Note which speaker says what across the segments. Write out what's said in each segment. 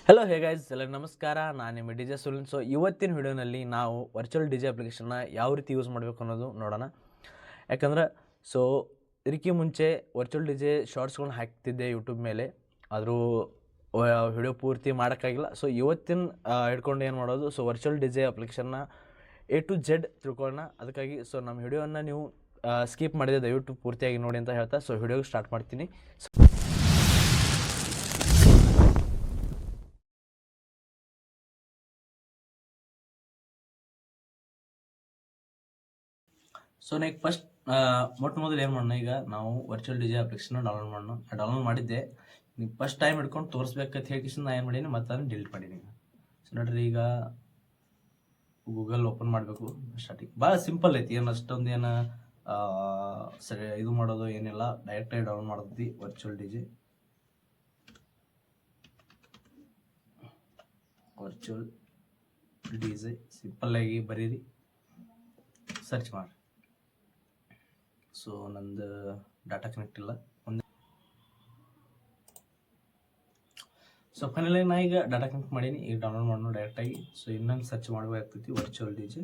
Speaker 1: Hello hey guys ಎಲ್ಲರಿಗೂ ನಮಸ್ಕಾರ. ನಾನು ನಿಮ್ಮ ಡಿ ಜೆ ಸುಲಿನ್. ಸೊ ಇವತ್ತಿನ ವಿಡಿಯೋನಲ್ಲಿ ನಾವು ವರ್ಚುವಲ್ ಡಿ ಜೆ ಅಪ್ಲಿಕೇಶನ್ನ ಯಾವ ರೀತಿ ಯೂಸ್ ಮಾಡಬೇಕು ಅನ್ನೋದು ನೋಡೋಣ. ಯಾಕಂದ್ರೆ ಇದಕ್ಕೆ ಮುಂಚೆ ವರ್ಚುವಲ್ ಡಿ ಜೆ ಶಾರ್ಟ್ಸ್ಗಳನ್ನ ಹಾಕ್ತಿದ್ದೆ ಯೂಟ್ಯೂಬ್ ಮೇಲೆ, ಆದರೂ ವಿಡಿಯೋ ಪೂರ್ತಿ ಮಾಡೋಕ್ಕಾಗಿಲ್ಲ. ಸೊ ಇವತ್ತಿನ ಹಿಡ್ಕೊಂಡು ಏನು ಮಾಡೋದು, ವರ್ಚುವಲ್ ಡಿ ಜೆ ಅಪ್ಲಿಕೇಶನ್ನ A to Z ತಿಳ್ಕೊಳ್ಳೋಣ. ಅದಕ್ಕಾಗಿ ನಮ್ಮ ವಿಡಿಯೋವನ್ನು ನೀವು ಸ್ಕಿಪ್ ಮಾಡಿದೆ ದಯವಿಟ್ಟು ಪೂರ್ತಿಯಾಗಿ ನೋಡಿ ಅಂತ ಹೇಳ್ತಾ ವಿಡಿಯೋಗೆ ಸ್ಟಾರ್ಟ್ ಮಾಡ್ತೀನಿ. ನೆಕ್ಸ್ಟ್ ಫಸ್ಟ್ ಮೊಟ್ಟ ಮೊದಲು ಏನು ಮಾಡೋಣ, ಈಗ ನಾವು virtual D J application download ಮಾಡೋಣ. ಡೌನ್ಲೋಡ್ ಮಾಡಿದ್ದೆ, ನೀವು ಫಸ್ಟ್ ಟೈಮ್ ಹಿಡ್ಕೊಂಡು ತೋರಿಸ್ಬೇಕಂತ ಹೇಳಿ ನಾನು ಏನು ಮಾಡೀನಿ, ಮತ್ತೆ ಅದನ್ನು ಡಿಲೀಟ್ ಮಾಡೀನಿ. ನೋಡ್ರಿ, ಈಗ ಗೂಗಲ್ ಓಪನ್ ಮಾಡಬೇಕು. ಸ್ಟಾರ್ಟಿಂಗ್ ಭಾಳ ಸಿಂಪಲ್ ಐತಿ, ಏನು ಅಷ್ಟೊಂದು ಏನು ಸರಿ ಇದು ಮಾಡೋದು ಏನಿಲ್ಲ, ಡೈರೆಕ್ಟಾಗಿ ಡೌನ್ಲೋಡ್ ಮಾಡೋದು virtual D J. Virtual D J ಸಿಂಪಲ್ಲಾಗಿ ಬರೀರಿ, ಸರ್ಚ್ ಮಾಡಿ. ನಂದು ಡಾಟಾ ಕನೆಕ್ಟ್ ಇಲ್ಲ ಒಂದು. ಫೈನಲಿ ನಾ ಈಗ ಡಾಟಾ ಕನೆಕ್ಟ್ ಮಾಡೀನಿ, ಈಗ ಡೌನ್ಲೋಡ್ ಮಾಡೋಣ ಡೈರೆಕ್ಟಾಗಿ. ಇನ್ನೊಂದು ಸರ್ಚ್ ಮಾಡಬೇಕಾಗ್ತೈತಿ ವರ್ಚುವಲ್ ಡಿ ಜೆ.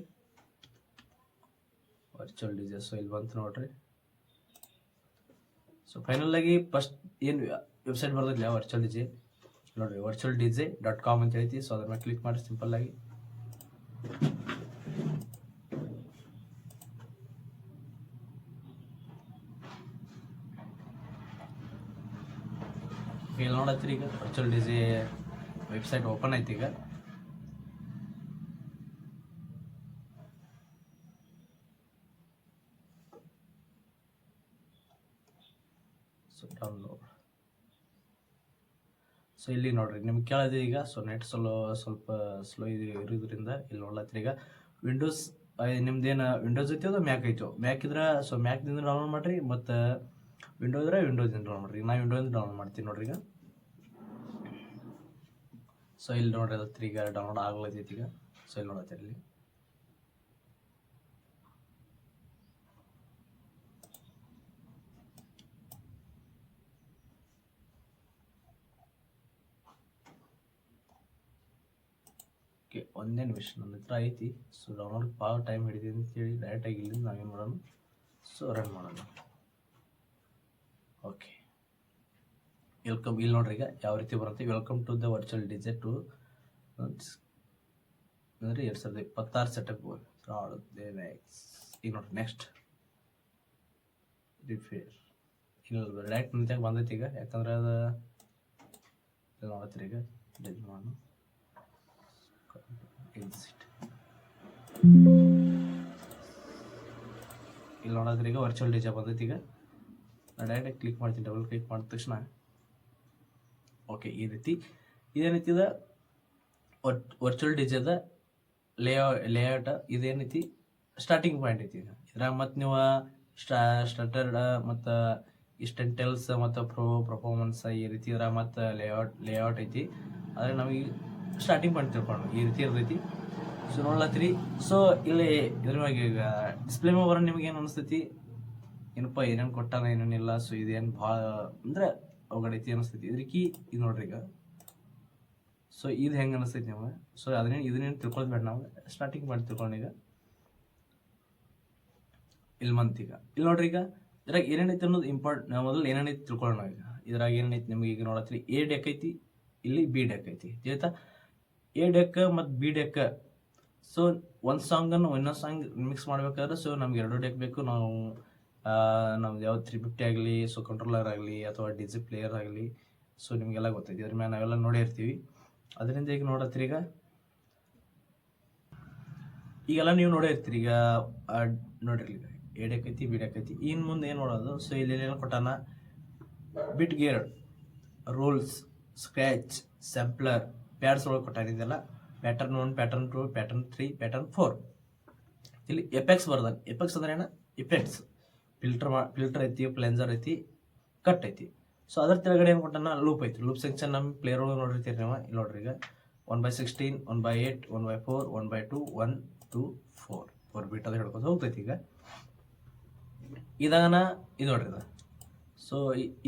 Speaker 1: ಇಲ್ಲಿ ಬಂತು ನೋಡ್ರಿ. ಫೈನಲಾಗಿ ಫಸ್ಟ್ ಏನು ವೆಬ್ಸೈಟ್ ಬರೋದಿಲ್ಲ ವರ್ಚುವಲ್ ಡಿ ಜೆ ನೋಡ್ರಿ, virtualdj.com ಅಂತ ಹೇಳ್ತಿ. ಅದ್ರ ಮೇಲೆ ಕ್ಲಿಕ್ ಮಾಡಿ ಸಿಂಪಲ್ಲಾಗಿ. ಇಲ್ಲಿ ನೋಡತ್ತೀರಿ, ಈಗ virtual D J website open ಐತಿ. ಈಗ ಡೌನ್ಲೋಡ್. ಇಲ್ಲಿ ನೋಡ್ರಿ, ನಿಮ್ಗೆ ಕೇಳಿದೆ ಈಗ. ನೆಟ್ ಸ್ವಲ್ಪ ಸ್ಲೋ ಇರೋದ್ರಿಂದ ಇಲ್ಲಿ ನೋಡ್ಲತ್ತೀರಿ. ಈಗ ವಿಂಡೋಸ್ ನಿಮ್ದೇನು ವಿಂಡೋಸ್ ಐತಿ ಅದು ಮ್ಯಾಕ್ ಐತೋ, ಮ್ಯಾಕ್ ಇದ್ರೆ ಮ್ಯಾಕ್ದಿಂದ ಡೌನ್ಲೋಡ್ ಮಾಡ್ರಿ, ಮತ್ತು ವಿಂಡೋ ಇದ್ರೆ ವಿಂಡೋದಿಂದ ಡೌನ್ಲೋಡ್ ಮಾಡ್ರಿ. ನಾ ವಿಂಡೋದಿಂದ ಡೌನ್ಲೋಡ್ ಮಾಡ್ತೀನಿ ನೋಡ್ರಿ. ಈಗ ಇಲ್ಲಿ ನೋಡ್ರಿ ಅದತ್ರಿ, ಈಗ ಡೌನ್ಲೋಡ್ ಆಗ್ಲತ್ತೈತಿ. ಈಗ ಇಲ್ಲಿ ನೋಡತ್ತೀರಿ, ಇಲ್ಲಿ ಒಂದೇ ನಿಮಿಷ ನನ್ನ ಹತ್ರ ಐತಿ. ಡೌನ್ಲೋಡ್ ಭಾಳ ಟೈಮ್ ಹಿಡಿದಿದೆ ಅಂತೇಳಿ ಡೈರೆಕ್ಟಾಗಿ ಇಲ್ಲಿಂದ ನಾವೇನು ಮಾಡೋಣ, ರನ್ ಮಾಡೋಣ. Okay, welcome. ಇಲ್ಲಿ ನೋಡ್ರಿ, ಈಗ ಯಾವ ರೀತಿ ಬರುತ್ತೆ, welcome to the virtual DJ two ಅಂದರೆ 2026 ಸೆಟಪ್. ಈಗ ನೋಡ್ರಿ, ನೆಕ್ಸ್ಟ್ ರಿಫೇರ್ ಇಲ್ಲ ಡೈರೆಕ್ಟ್ ನಿಂತಾಗ ಬಂದೈತಿ. ಈಗ ಯಾಕಂದ್ರೆ ಅದು ನೋಡತ್ತೀರಿ, ಈಗ ಡಿಲೀಟ್ ಮಾಡೋಣ. ಎಕ್ಸಿಟ್. ಇಲ್ಲಿ ನೋಡೋದ್ರಿ, ಈಗ ವರ್ಚುವಲ್ ಡಿ ಜೆ ಬಂದೈತಿ. ಈಗ ನಾನು ಡೈರೆಕ್ಟ್ ಕ್ಲಿಕ್ ಮಾಡ್ತೀನಿ. ಡಬಲ್ ಕ್ಲಿಕ್ ಮಾಡಿದ ತಕ್ಷಣ ಓಕೆ, ಈ ರೀತಿ ಇದೇನೈತಿ, ಇದು ವರ್ಚುವಲ್ ಡಿ ಜೆದ ಲೇಔಟ್. ಇದೇನೈತಿ ಸ್ಟಾರ್ಟಿಂಗ್ ಪಾಯಿಂಟ್ ಐತಿ. ಇದ್ರಾಗ ಮತ್ತು ನೀವು ಸ್ಟಾರ್ಟರ್ ಮತ್ತು ಇಸ್ಟೆಂಟೆಲ್ಸ್ ಮತ್ತು ಪರ್ಫಾರ್ಮೆನ್ಸ್ ಈ ರೀತಿ ಇದ್ರಾಗ ಮತ್ತು ಲೇಔಟ್ ಐತಿ. ಆದರೆ ನಮಗೆ ಸ್ಟಾರ್ಟಿಂಗ್ ಪಾಯಿಂಟ್ ತಿಳ್ಕೊಂಡು ಈ ರೀತಿ ಇರ್ತೈತಿ. ನೋಡ್ಲತ್ತೀರಿ. ಇಲ್ಲಿ ಇದ್ರ ಮ್ಯಾಗ ಈಗ ಡಿಸ್ಪ್ಲೇ ಮೇಲೆ ಬರೋ ನಿಮ್ಗೆ ಏನು ಅನಿಸ್ತೈತಿ, ಏನಪ್ಪ ಏನೇನು ಕೊಟ್ಟಾನ ಏನೇನಿಲ್ಲ. ಇದೇನು ಭಾಳ ಅಂದ್ರೆ ಅವುಗಡೈತಿ ಅನಿಸ್ತೈತಿ. ಇದಕ್ಕೆ ಇದು ನೋಡ್ರಿ, ಈಗ ಇದು ಹೆಂಗೆ ಅನಿಸ್ತೈತಿ ನಿಮಗೆ. ಇದನ್ನೇನು ತಿಳ್ಕೊಳ್ಳೋದು ಬೇಡ, ನಾವು ಸ್ಟಾರ್ಟಿಂಗ್ ಮಾಡಿ ತಿಳ್ಕೊಂಡು. ಈಗ ಇಲ್ಲಿ ಬಂತು. ಈಗ ಇಲ್ಲಿ ನೋಡ್ರಿ, ಈಗ ಇದ್ರಾಗ ಏನೇನೈತಿ ಅನ್ನೋದು ಮೊದಲು ಏನೇನೈತಿ ತಿಳ್ಕೊಳ್ಳೋಣ. ಈಗ ಇದ್ರಾಗ ಏನೇನೈತಿ ನಿಮ್ಗೆ ಈಗ ನೋಡತ್ತೀರಿ, ಎ ಡೆಕ್ ಐತಿ, ಇಲ್ಲಿ ಬಿ ಡೆಕ್ ಐತಿ. ಆಯ್ತಾ, ಎ ಡೆಕ್ ಮತ್ತು ಬಿ ಡೆಕ್. ಒಂದು ಸಾಂಗನ್ನು ಇನ್ನೊಂದು ಸಾಂಗ್ ಮಿಕ್ಸ್ ಮಾಡ್ಬೇಕಾದ್ರೆ ನಮ್ಗೆ 2 ಡೆಕ್ ಬೇಕು. ನಮ್ದು ಯಾವ್ದು 350 ಆಗಲಿ, ಕಂಟ್ರೋಲರ್ ಆಗಲಿ ಅಥವಾ ಡಿಜೆ ಪ್ಲೇಯರ್ ಆಗಲಿ, ನಿಮಗೆಲ್ಲ ಗೊತ್ತೈತಿ. ಅದ್ರ ಮೇಲೆ ನಾವೆಲ್ಲ ನೋಡೇ ಇರ್ತೀವಿ. ಅದರಿಂದ ಈಗ ನೋಡತ್ತೀರಿ, ಈಗೆಲ್ಲ ನೀವು ನೋಡೇ ಇರ್ತೀರಿ. ಈಗ ನೋಡಿರಿ, ಈಗ ಎ ಡೆಕ್ ಐತಿ, ಬಿ ಡೆಕ್ ಐತಿ. ಇನ್ನು ಮುಂದೆ ಏನು ನೋಡೋದು, ಇಲ್ಲಿ ಏನು ಕೊಟ್ಟಾನ, ಬಿಟ್ gear, rules, scratch, sampler, pads ಒಳಗೆ ಕೊಟ್ಟಾನ. ಇದೆಲ್ಲ ಪ್ಯಾಟರ್ನ್ 1, ಪ್ಯಾಟರ್ನ್ 2, ಪ್ಯಾಟರ್ನ್ 3, ಪ್ಯಾಟರ್ನ್ 4. ಇಲ್ಲಿ ಎಪೆಕ್ಸ್ ಬರ್ದಾನ. ಎಪೆಕ್ಸ್ ಅಂದ್ರೆ ಏನ, ಇಫೆಕ್ಟ್ಸ್. ಫಿಲ್ಟರ್ ಐತಿ, ಪ್ಲೆನ್ಸರ್ ಐತಿ, ಕಟ್ ಐತಿ. ಅದ್ರ ಕೆಳಗಡೆ ಏನು ಕೊಟ್ಟಾನ, ಲೂಪ್ ಐತಿ. ಲೂಪ್ ಸೆಕ್ಷನ್ ನಮ್ಮ ಪ್ಲೇಯರ್ ಒಳಗೆ ನೋಡಿರ್ತೀರಿ ನೀವು. ಇಲ್ಲಿ ನೋಡ್ರಿ, ಈಗ 1/16, 1/8, 1/4, 1/2, 1, 2, 4 ಬೀಟ್ ಅದು ಹಿಡ್ಕೊಂಡು ಹೋಗ್ತೈತಿ. ಈಗ ಇದಾಗನ ಇದು ನೋಡ್ರಿ, ಇದು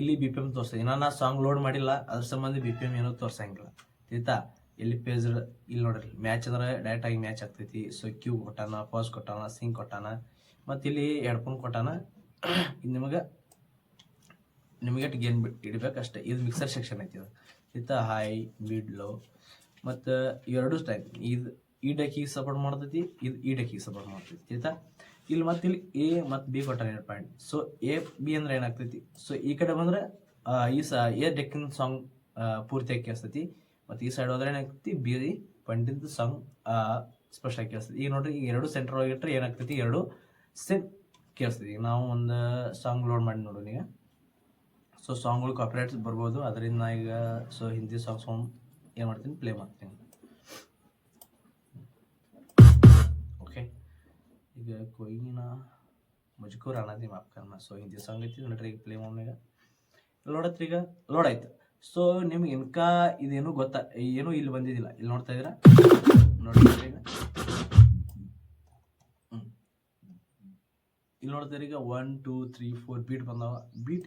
Speaker 1: ಇಲ್ಲಿ BPM ತೋರಿಸ್ತೈತಿ. ನಾನು ಸಾಂಗ್ ಲೋಡ್ ಮಾಡಿಲ್ಲ, ಅದ್ರ ಸಂಬಂಧ BPM ಏನೂ ತೋರ್ಸಂಗಿಲ್ಲ. ತಿಳಿತಾ. ಎಲ್ಲಿ ಪೇಜ್ ಇಲ್ಲಿ ನೋಡ್ರಿ ಮ್ಯಾಚ್ ಅಂದ್ರೆ ಡೈರೆಕ್ಟ್ ಆಗಿ ಮ್ಯಾಚ್ ಆಗ್ತೈತಿ. ಸೊ ಕ್ಯೂ ಕೊಟ್ಟಾನ, ಪಾಸ್ ಕೊಟ್ಟಾನ, ಸಿಂಗ್ ಕೊಟ್ಟಾನ, ಮತ್ತು ಇಲ್ಲಿ ಹೆಡ್ಫೋನ್ ಕೊಟ್ಟಾನ. ಇದು ನಿಮಗೆ ಗೇನ್ ಇಡ್ಬೇಕು ಅಷ್ಟೇ. ಇದು ಮಿಕ್ಸರ್ ಸೆಕ್ಷನ್ ಐತಿ. ಇದು ಇತ್ತ ಹೈ, ಮಿಡ್, ಲೋ, ಮತ್ತು ಇವೆರಡು ಟೈಪ್. ಇದು ಈ ಡೆಕ್ಕಿಗೆ ಸಪೋರ್ಟ್ ಮಾಡ್ತೈತಿ, ಇದು ಈ ಡೆಕ್ಕಿಗೆ ಸಪೋರ್ಟ್ ಮಾಡ್ತೈತಿ. ಆಯ್ತಾ. ಇಲ್ಲಿ ಮತ್ತೆ ಇಲ್ಲಿ ಎ ಮತ್ತು ಬಿ ಕೊಟ್ಟಾರ 2 ಪಾಯಿಂಟ್. ಸೊ ಎ ಬಿ ಅಂದ್ರೆ ಏನಾಗ್ತೈತಿ, ಸೊ ಈ ಕಡೆ ಬಂದ್ರೆ ಎ ಡೆಕ್ಕಿನ ಸಾಂಗ್ ಪೂರ್ತಿಯಾಗಿ ಕೇಳಿಸ್ತೈತಿ, ಮತ್ತು ಈ ಸೈಡ್ ಹೋದ್ರೆ ಏನಾಗ್ತೈತಿ ಬಿ ಪಾಯಿಂಟಿಂದ ಸಾಂಗ್ ಸ್ಪಷ್ಟವಾಗಿ ಕೇಳಿಸ್ತೈತಿ. ಈಗ ನೋಡ್ರಿ, ಈಗ ಎರಡು ಸೆಂಟರ್ ಒಳಗಿಟ್ರೆ ಏನಾಗ್ತೈತಿ, ಎರಡು ಸೇಮ್ ಕೇಳಿಸ್ತೈತಿ. ಈಗ ನಾವು ಒಂದು ಸಾಂಗ್ ಲೋಡ್ ಮಾಡಿ ನೋಡೋಣ ಈಗ. ಸೊ ಸಾಂಗ್ಗಳು ಕಾಪಿರೈಟ್ಸ್ ಬರ್ಬೋದು, ಅದರಿಂದ ಈಗ ಸೊ ಹಿಂದಿ ಸಾಂಗ್ ಏನು ಮಾಡ್ತೀನಿ, ಪ್ಲೇ ಮಾಡ್ತೀನಿ. ಓಕೆ, ಈಗ ಕೊಯ್ಯಿನ ಮುಜ್ಕೋ ರಾಣಾದಿ ಮಾಫ್ ಕರ್ನ. ಸೊ ಹಿಂದಿ ಸಾಂಗ್ ಐತಿ ನೋಡ್ರಿ, ಈಗ ಪ್ಲೇ ಮಾಡೋಣ. ಈಗ ಲೋಡತ್ರಿ, ಈಗ ಲೋಡ್ ಆಯ್ತು. ಸೊ ನಿಮ್ಗೆ ಇನ್ಕ ಇದೇನು ಗೊತ್ತಾ, ಏನೂ ಇಲ್ಲಿ ಬಂದಿದ್ದಿಲ್ಲ. ಇಲ್ಲಿ ನೋಡ್ತಾ ಇದ್ದೀರಾ, ನೋಡ್ತೀರಿ ಈಗ. ಇಲ್ಲಿ ನೋಡ್ತೀರಿ ಈಗ 1 2 3 4 ಬೀಟ್ ಬಂದವ. ಬೀಟ್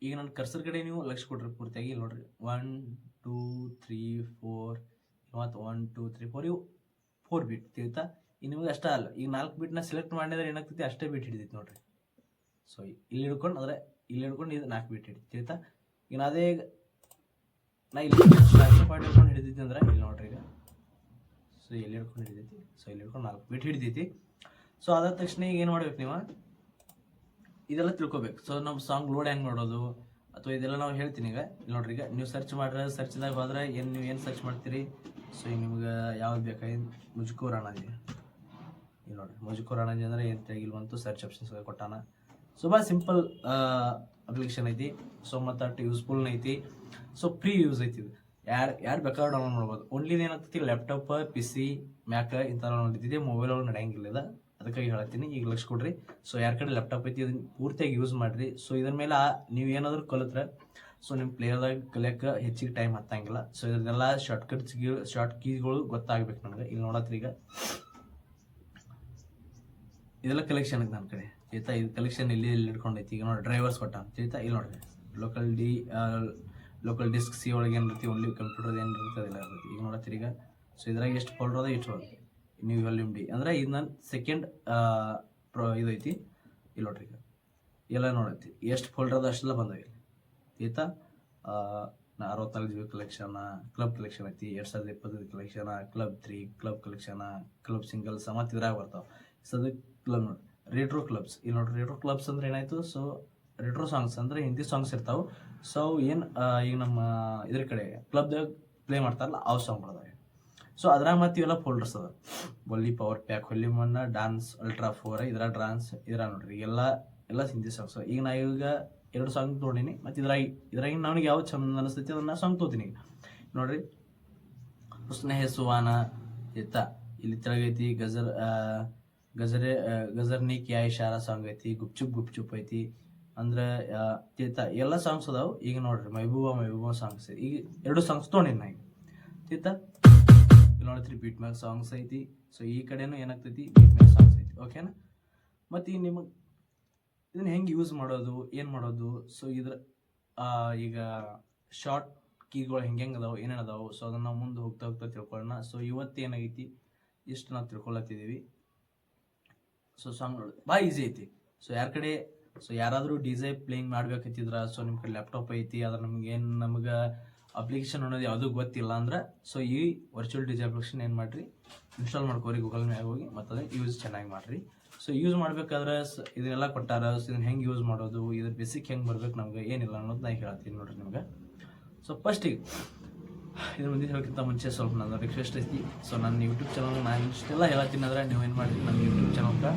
Speaker 1: ಈಗ ನನ್ನ ಕರ್ಸರ್ ಕಡೆ ನೀವು ಲಕ್ಷ ಕೊಡ್ರಿ ಪೂರ್ತಿಯಾಗಿ. ಇಲ್ಲಿ ನೋಡ್ರಿ 1 2 3 4 ಮತ್ತು 1 2 3 4 ಇವು 4 ಬೀಟ್ ತಿಳಿತಾ. ಈಗ ನಿಮಗೆ ಅಷ್ಟೇ ಅಲ್ಲ, ಈಗ 4 ಬೀಟ್ನ ಸೆಲೆಕ್ಟ್ ಮಾಡಿದ್ರೆ ಏನಾಗ್ತೈತಿ, ಅಷ್ಟೇ ಬೀಟ್ ಹಿಡಿದೈತಿ ನೋಡ್ರಿ. ಸೊ ಇಲ್ಲಿ ಹಿಡ್ಕೊಂಡು ಅಂದರೆ ಇಲ್ಲಿ ಹಿಡ್ಕೊಂಡು ಇದು 4 ಬೀಟ್ ಹಿಡಿತು ತಿಳಿತಾ. ಈಗ ಅದೇ ನಾ ಇಲ್ಲಿ ಪಾಯಿಂಟ್ ಹಿಡ್ಕೊಂಡು ಹಿಡಿದೈತಿ ಅಂದ್ರೆ ಇಲ್ಲಿ ನೋಡ್ರಿ ಈಗ. ಸೊ ಎಲ್ಲಿ ಹಿಡ್ಕೊಂಡು ಹಿಡಿದೈತಿ, ಸೊ ಇಲ್ಲಿ ಹಿಡ್ಕೊಂಡು 4 ಬೀಟ್ ಹಿಡಿದೈತಿ. ಸೊ ಅದಾದ ತಕ್ಷಣ ಈಗ ಏನು ಮಾಡ್ಬೇಕು ನೀವು, ಇದೆಲ್ಲ ತಿಳ್ಕೊಬೇಕು. ಸೊ ನಮ್ಮ ಸಾಂಗ್ ಲೋಡ್ ಹೆಂಗೆ ಮಾಡೋದು ಅಥವಾ ಇದೆಲ್ಲ ನಾವು ಹೇಳ್ತೀನಿ ಈಗ. ಇಲ್ಲಿ ನೋಡ್ರಿ, ಈಗ ನೀವು ಸರ್ಚ್ ಮಾಡ್ರೆ, ಸರ್ಚ್ದಾಗ ಹೋದ್ರೆ ನೀವು ಏನು ಸರ್ಚ್ ಮಾಡ್ತೀರಿ. ಸೊ ಈಗ ನಿಮ್ಗೆ ಯಾವ್ದು ಬೇಕಾಗಿ ಮುಜ್ಕೋ ರಾಣಾದಿ. ಇಲ್ಲಿ ನೋಡ್ರಿ, ಮುಜ್ಕೋ ರಾಣಾದಿ ಅಂದರೆ ಏನು ತೆಗಿಲ್ ಬಂತು, ಸರ್ಚ್ ಆಪ್ಷನ್ಸ್ ಕೊಟ್ಟಾನ. ಸೊ ಭಾಳ ಸಿಂಪಲ್ ಅಪ್ಲಿಕೇಶನ್ ಐತಿ. ಸೊ ಮತ್ತು ಅಷ್ಟು ಯೂಸ್ಫುಲ್ನ ಐತಿ. ಸೊ ಫ್ರೀ ಯೂಸ್ ಐತಿ. ಇದು ಯಾರು ಬೇಕಾದ್ರೂ ಡೌನ್ಲೋಡ್ ಮಾಡ್ಬೋದು. ಓನ್ಲಿ ಏನಾಗ್ತೈತಿ, ಲ್ಯಾಪ್ಟಾಪ್, PC, ಮ್ಯಾಕ್ ಇಂಥವ್ರು ನೋಡ್ತಿದ್ದೆ, ಮೊಬೈಲ್ ಒಳಗೆ ನಡೆಯಂಗಿಲ್ಲ ಇದು. ಅದಕ್ಕಾಗಿ ಹೇಳ್ತೀನಿ, ಈಗ ಲಕ್ಷ ಕೊಡ್ರಿ. ಸೊ ಯಾರ ಕಡೆ ಲ್ಯಾಪ್ಟಾಪ್ ಐತಿ ಇದನ್ನ ಪೂರ್ತಿಯಾಗಿ ಯೂಸ್ ಮಾಡಿರಿ. ಸೊ ಇದ್ರ ಮೇಲೆ ನೀವು ಏನಾದರೂ ಕಲಿತ್ರೆ ಸೊ ನಿಮ್ಮ ಪ್ಲೇಯರ್ದಾಗ ಕಲಿಯೋಕೆ ಹೆಚ್ಚಿಗೆ ಟೈಮ್ ಹತ್ತಂಗಿಲ್ಲ. ಸೊ ಇದನ್ನೆಲ್ಲ ಶಾರ್ಟ್ ಕೀಸ್ಗಳು ಗೊತ್ತಾಗ್ಬೇಕು ನನಗೆ. ಇಲ್ಲಿ ನೋಡತ್ರಿ, ಈಗ ಇದೆಲ್ಲ ಕಲೆಕ್ಷನ್ ಐತೆ ನನ್ನ ಕಡೆ ಆಯ್ತಾ. ಇದು ಕಲೆಕ್ಷನ್ ಇಲ್ಲಿ ಇಟ್ಕೊಂಡೈತಿ. ಈಗ ನೋಡಿ ಡ್ರೈವರ್ಸ್ ಕೊಟ್ಟ ಆಯ್ತಾ. ಇಲ್ಲಿ ನೋಡ್ರಿ, ಲೋಕಲ್ ಡಿಸ್ಕ್ ಸಿ ಒಳಗೆ ಏನು ಇರ್ತೀವಿ, ಓನ್ಲಿ ಕಂಪ್ಯೂಟರ್ ಏನು ಇರ್ತದೆ ಅದೆಲ್ಲ ಇರ್ತೈತಿ. ಈಗ ನೋಡತ್ತೀರಿ ಈಗ. ಸೊ ಇದ್ರಾಗ ಎಷ್ಟು ಫೋಲ್ಡರ್ ಅದ, ಎಷ್ಟು ಹೋಗಿ ನೀವು ವಾಲ್ಯೂಮ್ ಡಿ ಅಂದರೆ ಇದು ನನ್ನ ಸೆಕೆಂಡ್ ಇದು ಐತಿ. ಇಲ್ಲಿ ನೋಡ್ರಿ, ಈಗ ಎಲ್ಲ ನೋಡೈತಿ ಎಷ್ಟು ಫೋಲ್ಡರ್ ಅದ ಅಷ್ಟೆಲ್ಲ ಬಂದವೆ ಆಯ್ತಾ. 64 GB ಕಲೆಕ್ಷನ್, ಕ್ಲಬ್ ಕಲೆಕ್ಷನ್ ಐತಿ, 2025 collection, club 3, club collection, club singles, ಮತ್ತು ಇದ್ರಾಗ ಬರ್ತಾವೆ. ಸೊ ಅದು ಕ್ಲಬ್ ನೋಡಿ, ರೇಟ್ರೋ ಕ್ಲಬ್ಸ್. ಇಲ್ಲಿ ನೋಡ್ರಿ, ರೇಟ್ರೋ ಕ್ಲಬ್ಸ್ ಅಂದ್ರೆ ಏನಾಯ್ತು, ಸೊ ರೇಟ್ರೋ ಸಾಂಗ್ಸ್ ಅಂದರೆ ಹಿಂದಿ ಸಾಂಗ್ಸ್ ಇರ್ತಾವೆ. ಸೊ ಏನು ಈಗ ನಮ್ಮ ಇದ್ರ ಕಡೆ ಕ್ಲಬ್ದಾಗ ಪ್ಲೇ ಮಾಡ್ತಾರಲ್ಲ ಅವು ಸಾಂಗ್ ಬರ್ತವೆ. ಸೊ ಅದ್ರಾಗ ಮತ್ತು ಇವೆಲ್ಲ ಫೋಲ್ಡರ್ಸ್ ಅದ. ಒಲ್ಲಿ ಪವರ್ ಪ್ಯಾಕ್, ಹೊಲ್ಲಿ ಮನ್ನ, ಡಾನ್ಸ್, ಅಲ್ಟ್ರಾ 4, ಇದ್ರ ಡ್ರಾನ್ಸ್, ಇದ್ರ ನೋಡ್ರಿ ಎಲ್ಲ ಹಿಂದಿ ಸಾಂಗ್ಸ್. ಈಗ ನಾ ಈಗ 2 ಸಾಂಗ್ ತೊಗೊಂಡಿನಿ, ಮತ್ತು ಇದ್ರಾಗ ನನಗೆ ಯಾವ ಚಂದ ಅನಿಸ್ತೈತಿ ಅದನ್ನ ಸಾಂಗ್ ತೊಗೋತೀನಿ. ನೋಡ್ರಿ, ಹುಸ್ನೆ ಹೇ ಸುವಾನ ಆಯ್ತಾ. ಇಲ್ಲಿ ತೆಳಗೈತಿ ಗಜರ್ನಿ ಕ್ಯಾ ಇಶಾರಾ ಸಾಂಗ್ ಐತಿ, ಗುಪ್ಚುಪ್ ಐತಿ. ಅಂದ್ರೆ ತೀರ್ಥ ಎಲ್ಲ ಸಾಂಗ್ಸ್ ಅದಾವು. ಈಗ ನೋಡ್ರಿ, ಮೆಹಬೂಬಾ ಸಾಂಗ್ಸ್. ಈಗ 2 ಸಾಂಗ್ಸ್ ತೊಗೊಂಡಿನಿ ನಾ ಈಗ ತೀರ್ಥ. ಇಲ್ಲಿ ನೋಡ್ತೀರಿ, ಬೀಟ್ ಮ್ಯಾಗ್ ಸಾಂಗ್ಸ್ ಐತಿ. ಸೊ ಈ ಕಡೆನೂ ಏನಾಗ್ತೈತಿ, ಬೀಟ್ ಮ್ಯಾಗ್ ಸಾಂಗ್ಸ್ ಐತಿ. ಓಕೆನಾ. ಮತ್ತು ಈಗ ನಿಮಗೆ ಇದನ್ನ ಹೆಂಗೆ ಯೂಸ್ ಮಾಡೋದು, ಏನು ಮಾಡೋದು. ಸೊ ಇದ್ರ ಈಗ ಶಾರ್ಟ್ ಕೀಗಳು ಹೆಂಗೆ ಅದಾವು, ಏನೇನು ಅದಾವು. ಸೊ ಅದನ್ನು ನಾವು ಮುಂದೆ ಹೋಗ್ತಾ ತಿಳ್ಕೊಳ್ಳೋಣ. ಸೊ ಇವತ್ತು ಏನಾಗೈತಿ, ಇಷ್ಟು ನಾವು ತಿಳ್ಕೊಳತ್ತಿದ್ದೀವಿ. ಸೊ ಸಾಂಗ್ ನೋಡೋದು ಭಾಳ ಈಸಿ ಐತಿ. ಸೊ ಯಾರಾದರೂ DJ ಪ್ಲೇಯಿಂಗ್ ಮಾಡ್ಬೇಕಂತಿದ್ರ, ಸೊ ನಿಮ್ಮ ಕಡೆ ಲ್ಯಾಪ್ಟಾಪ್ ಐತಿ, ಅದ್ರ ನಮ್ಗೆ ಅಪ್ಲಿಕೇಶನ್ ಅನ್ನೋದು ಯಾವುದೂ ಗೊತ್ತಿಲ್ಲ ಅಂದ್ರೆ, ಸೊ ಈ ವರ್ಚುವಲ್ DJ ಅಪ್ಲಿಕೇಶನ್ ಏನು ಮಾಡಿರಿ, ಇನ್ಸ್ಟಾಲ್ ಮಾಡ್ಕೋರಿ ಗೂಗಲ್ ಮ್ಯಾಗ ಹೋಗಿ, ಮತ್ತು ಅದನ್ನು ಯೂಸ್ ಚೆನ್ನಾಗಿ ಮಾಡಿರಿ. ಸೊ ಯೂಸ್ ಮಾಡ್ಬೇಕಾದ್ರೆ ಇದನ್ನೆಲ್ಲ ಕೊಟ್ಟಾರ. ಸೊ ಇದನ್ನ ಹೆಂಗೆ ಯೂಸ್ ಮಾಡೋದು, ಇದ್ರ ಬೇಸಿಕ್ ಹೆಂಗೆ ಬರ್ಬೇಕು ನಮ್ಗೆ ಏನಿಲ್ಲ ಅನ್ನೋದು ನಾ ಹೇಳ್ತೀನಿ ನೋಡ್ರಿ ನಿಮ್ಗೆ. ಸೊ ಫಸ್ಟಿಗೆ ಇದ್ರ ಮುಂದೆ ಹೇಳೋಕ್ಕಿಂತ ಮುಂಚೆ ಸ್ವಲ್ಪ ನನ್ನ ರಿಕ್ವೆಸ್ಟ್ ಐತಿ. ಸೊ ನನ್ನ ಯೂಟ್ಯೂಬ್ ಚಾನಲ್ ನಾನು ಇಷ್ಟೆಲ್ಲ ಹೇಳ್ತೀನಿ ಅಂದ್ರೆ ನೀವು ಏನು ಮಾಡಿರಿ, ನನ್ನ ಯೂಟ್ಯೂಬ್ ಚಾನಲ್ಗೆ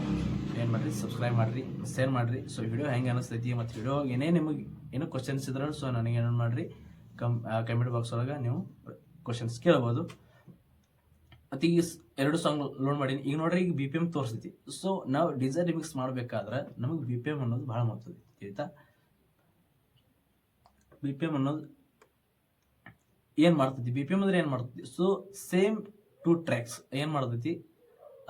Speaker 1: ಏನು ಮಾಡಿರಿ, ಸಬ್ಸ್ಕ್ರೈಬ್ ಮಾಡಿರಿ, ಶೇರ್ ಮಾಡಿರಿ. ಸೊ ವಿಡಿಯೋ ಹೆಂಗೆ ಅನಿಸ್ತೈತಿ, ಮತ್ತು ವಿಡಿಯೋ ನಿಮಗೆ ಏನೋ ಕ್ವಶನ್ಸ್ ಇದ್ರೆ ಸೊ ನನಗೆ ಏನು ಮಾಡಿರಿ, ಕಮೆಂಟ್ ಬಾಕ್ಸ್ ಒಳಗೆ ನೀವು ಕ್ವಶನ್ಸ್ ಕೇಳ್ಬೋದು. ಮತ್ತು ಈಗ 2 ಸಾಂಗ್ ಲೋಡ್ ಮಾಡೀನಿ. ಈಗ ನೋಡ್ರಿ, ಈಗ BPM ತೋರಿಸ್ತೈತಿ. ಸೊ ನಾವು ಡಿಸೈನ್ ರಿಮಿಕ್ಸ್ ಮಾಡಬೇಕಾದ್ರೆ ನಮಗೆ BPM ಅನ್ನೋದು ಭಾಳ ಮಾಡ್ತದೆ ಆಯ್ತಾ. BPM ಅನ್ನೋದು ಏನು ಮಾಡ್ತೈತಿ, BPM ಅಂದ್ರೆ ಏನು ಮಾಡ್ತೈತಿ. ಸೊ ಸೇಮ್ 2 ಟ್ರ್ಯಾಕ್ಸ್ ಏನು ಮಾಡ್ತೈತಿ,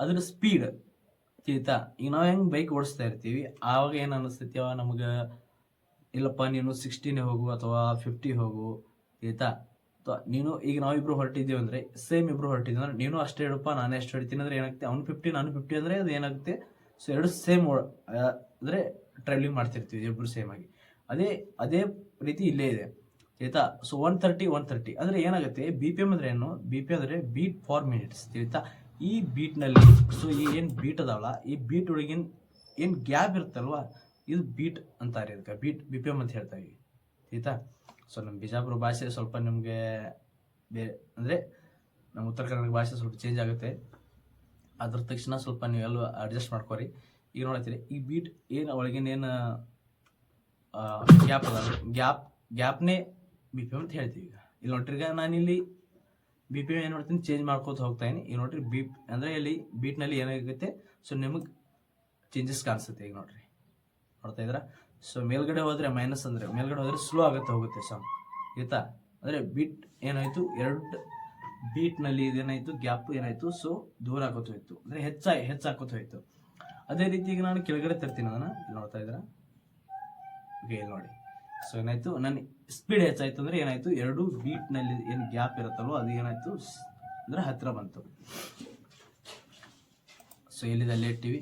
Speaker 1: ಅದ್ರ ಸ್ಪೀಡ್ ಆಯ್ತಾ. ಈಗ ನಾವು ಹೆಂಗೆ ಬೈಕ್ ಓಡಿಸ್ತಾ ಇರ್ತೀವಿ, ಆವಾಗ ಏನು ಅನಿಸ್ತೈತಿ, ಅವಾಗ ನಮ್ಗೆ ಇಲ್ಲಪ್ಪ ನೀನು 60 ಹೋಗು ಅಥವಾ 50 ಹೋಗು ಆಯ್ತಾ. ನೀನು ಈಗ ನಾವಿಬ್ರು ಹೊರಟಿದ್ದೀವಿ ಅಂದರೆ ಸೇಮ್ ಇಬ್ರು ಹೊರಟಿದ್ದೀವಿ ಅಂದ್ರೆ ನೀನು ಅಷ್ಟೇ ಹೇಳಪ್ಪ ನಾನೇ ಅಷ್ಟು ಹೊಡಿತೀನಿ ಅಂದರೆ ಏನಾಗುತ್ತೆ, ಅವ್ನು 50 ನಾನು 50 ಅಂದರೆ ಅದು ಏನಾಗುತ್ತೆ, ಸೊ ಎರಡು ಸೇಮ್ ಅಂದರೆ ಟ್ರಾವೆಲಿಂಗ್ ಮಾಡ್ತಿರ್ತೀವಿ ಇಬ್ಬರು ಸೇಮ್ ಆಗಿ. ಅದೇ ರೀತಿ ಇಲ್ಲೇ ಇದೆ ಆಯ್ತಾ. ಸೊ 130 ಅಂದರೆ ಏನಾಗುತ್ತೆ, ಬಿ ಪಿ ಎಮ್ ಅಂದರೆ ಏನು, ಬಿ ಪಿ ಅಂದರೆ ಬೀಟ್ ಫಾರ್ ಮಿನಿಟ್ಸ್ ಆಯ್ತಾ. ಈ ಬೀಟ್ನಲ್ಲಿ ಸೊ ಈ ಏನು ಬೀಟ್ ಅದಾವಲ್ಲ, ಈ ಬೀಟ್ ಒಳಗಿನ ಏನು ಗ್ಯಾಪ್ ಇರುತ್ತಲ್ವ ಇದು ಬೀಟ್ ಅಂತಾರೆ, ಇದಕ್ಕೆ ಬಿ ಪಿ ಎಮ್ ಅಂತ ಹೇಳ್ತಾ ಇದ್ದೀವಿ ಆಯ್ತಾ. ಸೊ ನಮ್ಮ ಬಿಜಾಪುರ ಭಾಷೆ ಸ್ವಲ್ಪ ನಿಮಗೆ ಬೇರೆ ಅಂದರೆ ನಮ್ಮ ಉತ್ತರ ಕರ್ನಾಟಕ ಭಾಷೆ ಸ್ವಲ್ಪ ಚೇಂಜ್ ಆಗುತ್ತೆ, ಅದ್ರ ತಕ್ಷಣ ಸ್ವಲ್ಪ ನೀವೆಲ್ಲ ಅಡ್ಜಸ್ಟ್ ಮಾಡ್ಕೊರಿ. ಈಗ ನೋಡ್ತೀರಿ ಈ ಬೀಟ್ ಏನು ಒಳಗಿನ ಏನು ಗ್ಯಾಪ್ ಅದ ಗ್ಯಾಪ್ನೇ ಬಿ ಪಿ ಎಮ್ ಅಂತ ಹೇಳ್ತೀವಿ. ಈಗ ಇಲ್ಲಿ ನೋಡ್ರಿ, ಈಗ ನಾನಿಲ್ಲಿ ಬಿ ಪಿ ಎಮ್ ಏನು ಮಾಡ್ತೀನಿ ಚೇಂಜ್ ಮಾಡ್ಕೋತ ಹೋಗ್ತಾ ಇದೀನಿ. ಈಗ ನೋಡ್ರಿ ಬೀಟ್ ಅಂದರೆ ಇಲ್ಲಿ ಬೀಟ್ನಲ್ಲಿ ಏನಾಗುತ್ತೆ, ಸೊ ನಿಮಗೆ ಚೇಂಜಸ್ ಕಾಣಿಸುತ್ತೆ. ಈಗ ನೋಡ್ರಿ ನೋಡ್ತಾ ಇದ್ರ. ಸೊ ಮೇಲ್ಗಡೆ ಹೋದರೆ ಮೈನಸ್ ಅಂದರೆ ಮೇಲ್ಗಡೆ ಹೋದರೆ ಸ್ಲೋ ಆಗುತ್ತೆ ಹೋಗುತ್ತೆ ಸಾಂಗ್ ಆಯ್ತಾ. ಅಂದರೆ ಬೀಟ್ ಏನಾಯಿತು, ಎರಡು ಬೀಟ್ನಲ್ಲಿ ಇದೇನಾಯಿತು ಗ್ಯಾಪ್ ಏನಾಯಿತು, ಸೊ ದೂರ ಆಗೋತು ಹೋಯ್ತು ಅಂದರೆ ಹೆಚ್ಚಾಕೋತ ಹೋಯ್ತು. ಅದೇ ರೀತಿ ಈಗ ನಾನು ಕೆಳಗಡೆ ತರ್ತೀನಿ ಅದನ್ನು, ಇಲ್ಲಿ ನೋಡ್ತಾ ಇದ್ರ. ಓಕೆ ಇಲ್ಲಿ ನೋಡಿ, ಸೊ ಏನಾಯಿತು ನನ್ನ ಸ್ಪೀಡ್ ಹೆಚ್ಚಾಯಿತು ಅಂದರೆ ಏನಾಯಿತು, ಎರಡು ಬೀಟ್ನಲ್ಲಿ ಏನು ಗ್ಯಾಪ್ ಇರುತ್ತಲ್ವ ಅದು ಏನಾಯಿತು ಅಂದರೆ ಹತ್ತಿರ ಬಂತು. ಸೊ ಎಲ್ಲಿದೆ ಇಟ್ಟಿವಿ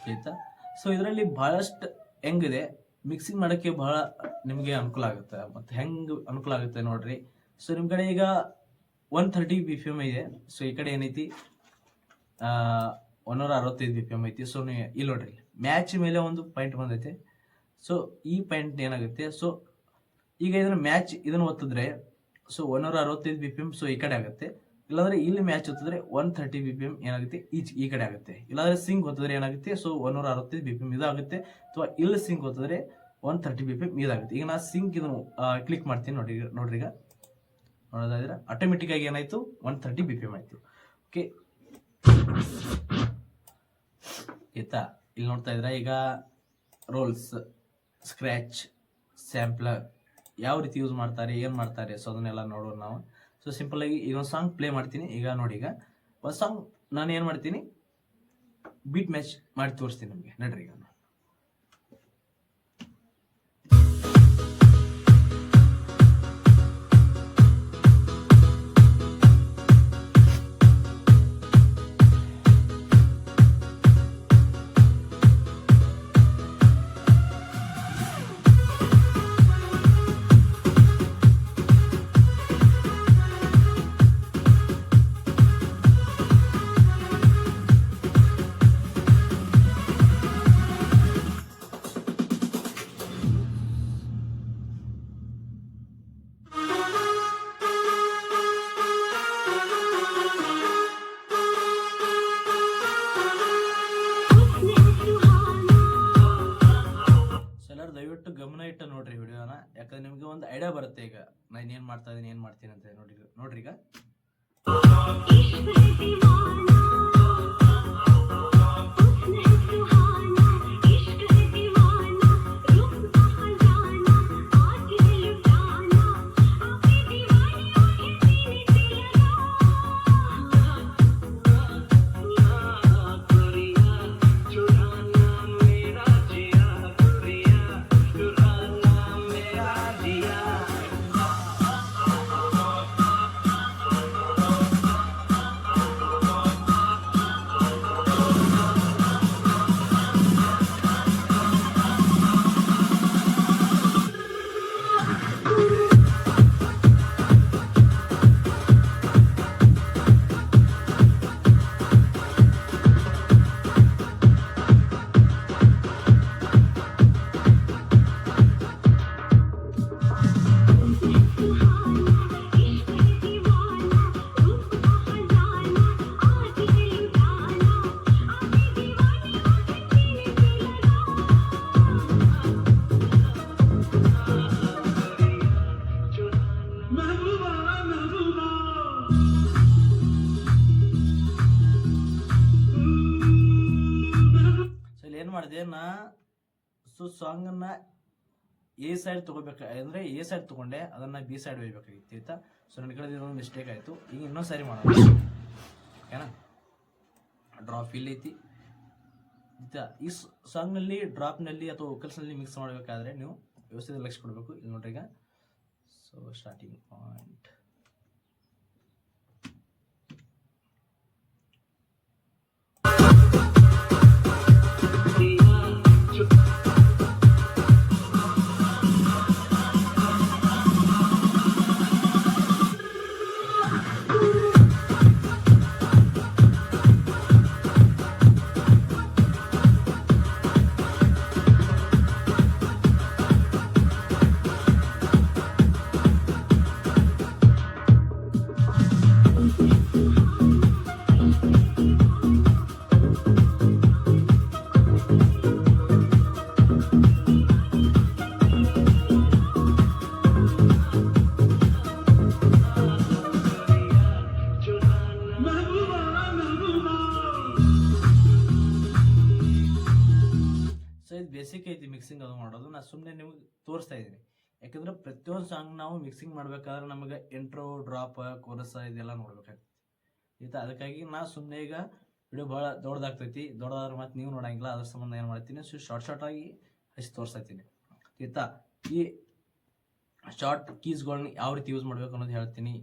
Speaker 1: ಆಯ್ತಾ. ಸೊ ಇದರಲ್ಲಿ ಬಹಳಷ್ಟು ಹೆಂಗಿದೆ ಮಿಕ್ಸಿಂಗ್ ಮಾಡೋಕ್ಕೆ ಬಹಳ ನಿಮಗೆ ಅನುಕೂಲ ಆಗುತ್ತೆ. ಮತ್ತು ಹೆಂಗೆ ಅನುಕೂಲ ಆಗುತ್ತೆ ನೋಡ್ರಿ. ಸೊ ನಿಮ್ಮ ಕಡೆ ಈಗ 130 ಬಿ ಪಿ ಎಮ್ ಇದೆ, ಸೊ ಈ ಕಡೆ ಏನೈತಿ 165 ಬಿ ಪಿ ಎಮ್ ಐತಿ. ಸೊ ನೀವು ಇಲ್ಲಿ ನೋಡ್ರಿ ಮ್ಯಾಚ್ ಮೇಲೆ ಒಂದು ಪಾಯಿಂಟ್ ಬಂದೈತೆ. ಸೊ ಈ ಪಾಯಿಂಟ್ ಏನಾಗುತ್ತೆ, ಸೊ ಈಗ ಇದನ್ನು ಒತ್ತಿದ್ರೆ so 165 B P M so ಈ ಕಡೆ ಆಗುತ್ತೆ. ಇಲ್ಲಾಂದ್ರೆ ಇಲ್ಲಿ ಮ್ಯಾಚ್ ಹೊತ್ತಿದ್ರೆ 130 ಬಿ ಪಿ ಎಮ್ ಏನಾಗುತ್ತೆ ಈ ಕಡೆ ಆಗುತ್ತೆ. ಇಲ್ಲಾಂದ್ರೆ ಸಿಂಗ್ ಹೊತ್ತಿದ್ರೆ ಏನಾಗುತ್ತೆ, ಸೊ 165 ಬಿ ಪಿ ಎಮ್ ಇದಾಗುತ್ತೆ. ಅಥವಾ ಇಲ್ಲಿ ಸಿಂಗ್ ಹೊತ್ತಿದ್ರೆ 130 ಬಿ ಪಿ ಎಮ್ ಇದಾಗುತ್ತೆ. ಈಗ ನಾ ಸಿಂಕ್ ಇದನ್ನು ಕ್ಲಿಕ್ ಮಾಡ್ತೀನಿ ನೋಡ್ರಿ ಈಗ ನೋಡೋದಾದ್ರೆ ಆಟೋಮೆಟಿಕ್ ಆಗಿ ಏನಾಯ್ತು 130 ಬಿ ಪಿ ಎಮ್ ಆಯ್ತು. ಓಕೆ ಆಯ್ತಾ. ಇಲ್ಲಿ ನೋಡ್ತಾ ಇದ್ರ ಈಗ ರೋಲ್ಸ್, ಸ್ಕ್ರ್ಯಾಚ್, ಸ್ಯಾಂಪ್ಲರ್ ಯಾವ ರೀತಿ ಯೂಸ್ ಮಾಡ್ತಾರೆ, ಏನು ಮಾಡ್ತಾರೆ, ಸೊ ಅದನ್ನೆಲ್ಲ ನೋಡೋಣ ನಾವು. ಸೊ ಸಿಂಪಲ್ ಆಗಿ ಈಗ ಒಂದು ಸಾಂಗ್ ಪ್ಲೇ ಮಾಡ್ತೀನಿ. ಈಗ ನೋಡಿ, ಈಗ ಒಂದು ಸಾಂಗ್ ನಾನು ಏನು ಮಾಡ್ತೀನಿ ಬೀಟ್ ಮ್ಯಾಚ್ ಮಾಡಿ ತೋರಿಸ್ತೀನಿ ನಿಮಗೆ ನೋಡ್ರಿ. ಈಗ ದಯವಿಟ್ಟು ಗಮನ ಇಟ್ಟು ನೋಡ್ರಿ ವಿಡಿಯೋನ, ಯಾಕಂದ್ರೆ ನಿಮ್ಗೆ ಒಂದು ಐಡಿಯಾ ಬರುತ್ತೆ. ಈಗ ನಾನು ಏನ್ ಮಾಡ್ತೀನಿ ಅಂತ ನೋಡ್ರಿ ಈಗ ಮಾಡಿದೆ ನಾ. ಸೊ ಸಾಂಗನ್ನ ಎ ಸೈಡ್ ತೊಗೋಬೇಕು ಅಂದರೆ ಎ ಸೈಡ್ ತೊಗೊಂಡೆ, ಅದನ್ನು ಬಿ ಸೈಡ್ ಒಯ್ಬೇಕಾಗಿತ್ತು ಆಯ್ತಾ. ಸೊ ನನ್ನ ಕಡೆ ಇದೊಂದು ಮಿಸ್ಟೇಕ್ ಆಯಿತು. ಈಗ ಇನ್ನೊಂದು ಸಾರಿ ಮಾಡೋಣ ಓಕೆನಾ. ಡ್ರಾಪ್ ಇಲ್ಲಿ ಐತಿ ಆಯ್ತಾ. ಈ ಸಾಂಗ್ನಲ್ಲಿ ಡ್ರಾಪ್ನಲ್ಲಿ ಅಥವಾ ವೋಕಲ್ಸ್ನಲ್ಲಿ ಮಿಕ್ಸ್ ಮಾಡಬೇಕಾದ್ರೆ ನೀವು ವ್ಯವಸ್ಥೆ ಲಕ್ಷ ಕೊಡಬೇಕು. ಇಲ್ಲಿ ನೋಡ್ರಿ ಈಗ ಸೊ ಸ್ಟಾರ್ಟಿಂಗ್ ಪಾಯಿಂಟ್ ಬೇಸಿಕ್ ಐತಿ ಮಿಕ್ಸಿಂಗ್ ಅದು ಮಾಡೋದು. ನಾ ಸುಮ್ಮನೆ ನಿಮ್ಗೆ ತೋರಿಸ್ತಾ ಇದ್ದೀನಿ, ಯಾಕಂದ್ರೆ ಪ್ರತಿಯೊಂದು ಸಾಂಗ್ ನಾವು ಮಿಕ್ಸಿಂಗ್ ಮಾಡ್ಬೇಕಾದ್ರೆ ನಮಗೆ ಇಂಟ್ರೋ, ಡ್ರಾಪ್, ಕೋರಸ್ ಇದೆಲ್ಲ ನೋಡ್ಬೇಕಾಗ್ತೈತಿ ಆಯ್ತಾ. ಅದಕ್ಕಾಗಿ ನಾ ಸುಮ್ಮನೆ ಈಗ ವಿಡಿಯೋ ಭಾಳ ದೊಡ್ಡದಾಗ್ತೈತಿ, ದೊಡ್ಡದಾದ್ರೆ ಮತ್ತೆ ನೀವು ನೋಡಂಗಿಲ್ಲ. ಅದ್ರ ಸಂಬಂಧ ಏನು ಮಾಡ್ತೀನಿ, ಶಾರ್ಟ್ ಆಗಿ ಹಚ್ಚಿ ತೋರಿಸ್ತೀನಿ ಆಯ್ತಾ. ಈ ಶಾರ್ಟ್ ಕೀಸ್ಗಳನ್ನ ಯಾವ ರೀತಿ ಯೂಸ್ ಮಾಡ್ಬೇಕು ಅನ್ನೋದು ಹೇಳ್ತೀನಿ.